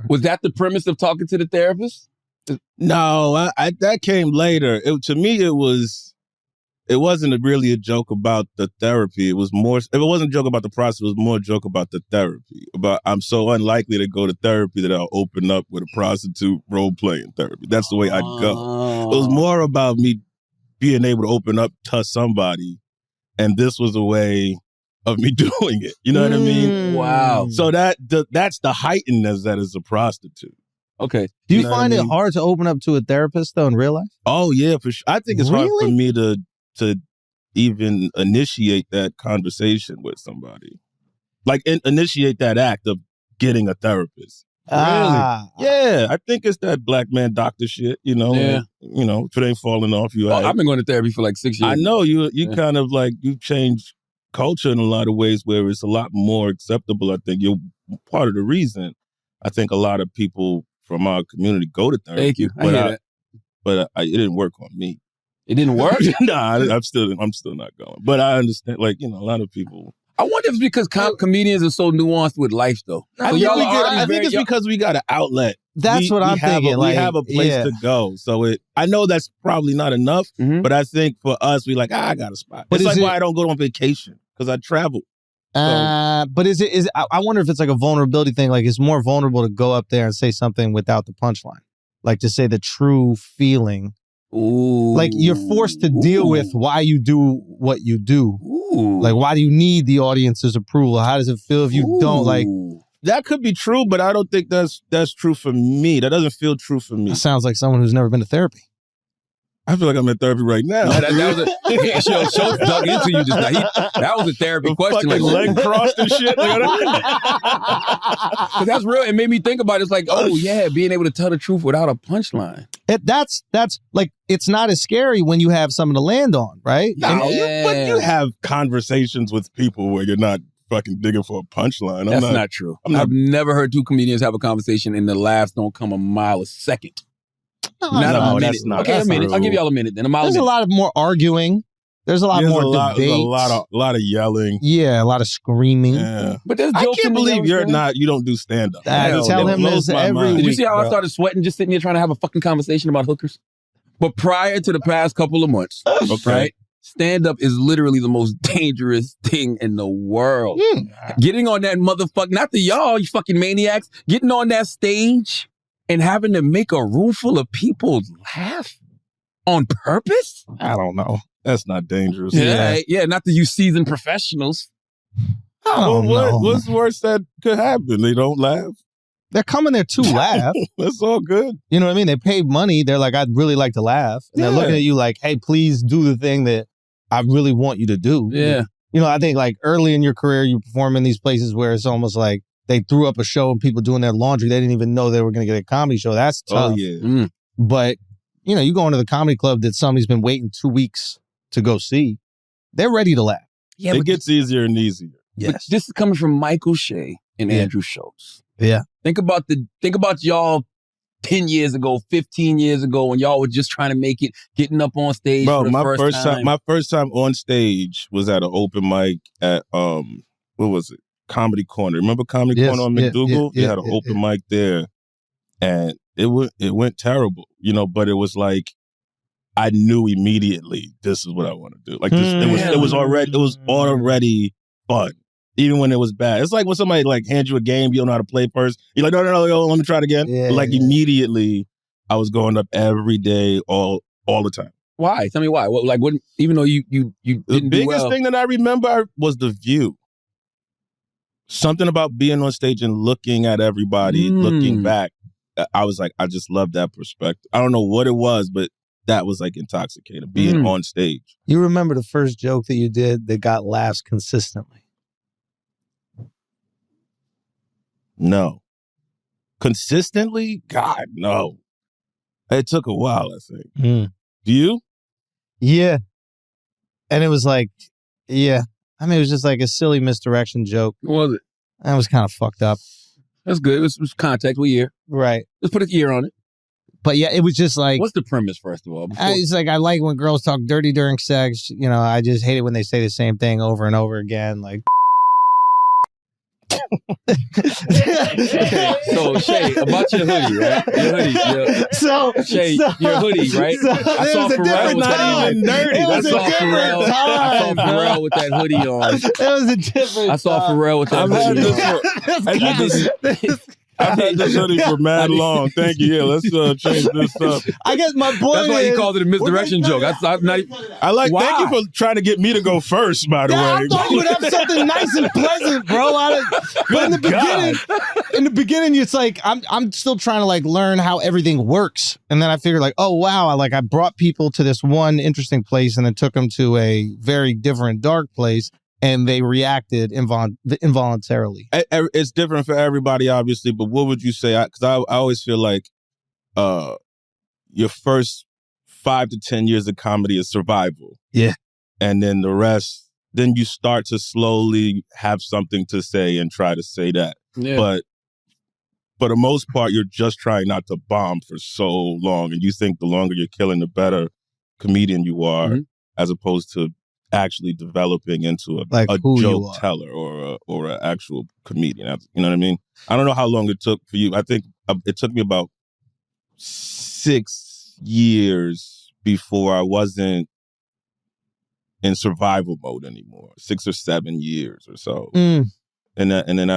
Was that the premise of talking to the therapist? No, that came later. To me, it wasn't really a joke about the therapy. It was more. If it wasn't a joke about the process, it was more a joke about the therapy. About I'm so unlikely to go to therapy that I'll open up with a prostitute role playing therapy. That's the way I'd go. It was more about me being able to open up to somebody, and this was a way of me doing it. You know what I mean? Wow. So that's the heightenedness that is a prostitute. Okay. Do you find it hard to open up to a therapist though in real life? Oh yeah, for sure. I think it's hard for me to even initiate that conversation with somebody, like initiate that act of getting a therapist. Really? Yeah, I think it's that black man doctor shit. You know, Yeah. If it ain't falling off you. I've been going to therapy for like 6 years. I know you kind of like you changed culture in a lot of ways where it's a lot more acceptable. I think you're part of the reason. I think a lot of people from our community go to therapy. Thank you. I hear that. But it didn't work on me. It didn't work? Nah, I'm still not going. But I understand, a lot of people. I wonder if it's because comedians are so nuanced with life, though. I think it's because we got an outlet. That's what I'm thinking. We have a place to go. So I know that's probably not enough, but I think for us, we I got a spot. But it's like why I don't go on vacation, because I travel. But I wonder if it's like a vulnerability thing. Like it's more vulnerable to go up there and say something without the punchline. Like to say the true feeling. Ooh. Like you're forced to deal with why you do what you do. Ooh. Like why do you need the audience's approval? How does it feel if you don't like? That could be true, but I don't think that's true for me. That doesn't feel true for me. That sounds like someone who's never been to therapy. I feel like I'm in therapy right now. Schulz dug into you just now. That was a therapy question. Fucking leg crossed and shit. Because that's real. It made me think about it. It's like, oh yeah, being able to tell the truth without a punchline. That's like, it's not as scary when you have something to land on, right? No, but you have conversations with people where you're not fucking digging for a punchline. That's not true. I've never heard two comedians have a conversation and the laughs don't come a mile a second. No, that's not. Okay, a minute. I'll give y'all a minute then. There's a lot of more arguing. There's a lot more debate. There's a lot of yelling. Yeah, a lot of screaming. Yeah. But there's I jokes can't in believe you don't do stand-up. Tell him this every week. Did you see how I started sweating just sitting here trying to have a fucking conversation about hookers? But prior to the past couple of months, right? Stand-up is literally the most dangerous thing in the world. Getting on that motherfucker, not the y'all, you fucking maniacs, getting on that stage and having to make a room full of people laugh on purpose? I don't know. That's not dangerous. Yeah, not that you seasoned professionals. I don't know. What's worse that could happen? They don't laugh? They're coming there to laugh. That's all good. You know what I mean? They paid money. They're like, I'd really like to laugh. And they're looking at you like, hey, please do the thing that I really want you to do. Yeah. You know, I think like early in your career, you perform in these places where it's almost like they threw up a show and people doing their laundry. They didn't even know they were going to get a comedy show. That's tough. Oh, yeah. But, you go into the comedy club that somebody's been waiting 2 weeks to go see. They're ready to laugh. Yeah, it gets easier and easier. Yes. But this is coming from Michael Shea and Andrew Schulz. Yeah. Think about y'all 10 years ago, 15 years ago, when y'all were just trying to make it, getting up on stage for the first time. My first time on stage was at an open mic at what was it? Comedy Corner. Remember Comedy Corner on McDougal? They had an open mic there, and it went terrible, but it was like I knew immediately this is what I want to do. Like this, it was already fun. Even when it was bad. It's like when somebody like hands you a game, you don't know how to play first. You're like, no, let me try it again. Yeah, immediately, I was going up every day, all the time. Why? Tell me why. What? Even though you didn't the do biggest well. thing that I remember was the view. Something about being on stage and looking at everybody, looking back. I was like, I just love that perspective. I don't know what it was, but that was like intoxicating, being on stage. You remember the first joke that you did that got laughs consistently? No. Consistently? God, no. It took a while, I think. Do you? Yeah. And it was like, yeah. I mean, it was just like a silly misdirection joke. What was it? That was kind of fucked up. That's good. It was context. What year? Right. Let's put a year on it. But yeah, it was just like... What's the premise, first of all? It's like, I like when girls talk dirty during sex. I just hate it when they say the same thing over and over again. Like... Okay, so Shay, about your hoodie, right? Your hoodie, Shay, your hoodie, right? I saw Pharrell with that even dirty. I saw Pharrell with that hoodie on. It was a different. I saw Pharrell with that hoodie on. I've had this hoodie for mad long. Thank you. Yeah, let's change this up. I guess my point That's why he called it a misdirection joke. I'm not even, Thank you for trying to get me to go first, by the way. I thought you would have something nice and pleasant, bro. But in the beginning, it's like I'm still trying to like learn how everything works, and then I figured like, oh wow, I brought people to this one interesting place, and then took them to a very different dark place. And they reacted involuntarily. It's different for everybody, obviously, but what would you say? Because I always feel like your first 5 to 10 years of comedy is survival. Yeah. And then the rest, then you start to slowly have something to say and try to say that. Yeah. But for the most part, you're just trying not to bomb for so long. And you think the longer you're killing, the better comedian you are, as opposed to actually developing into a joke teller or an actual comedian. You know what I mean? I don't know how long it took for you. I think it took me about 6 years before I wasn't in survival mode anymore. 6 or 7 years or so. And then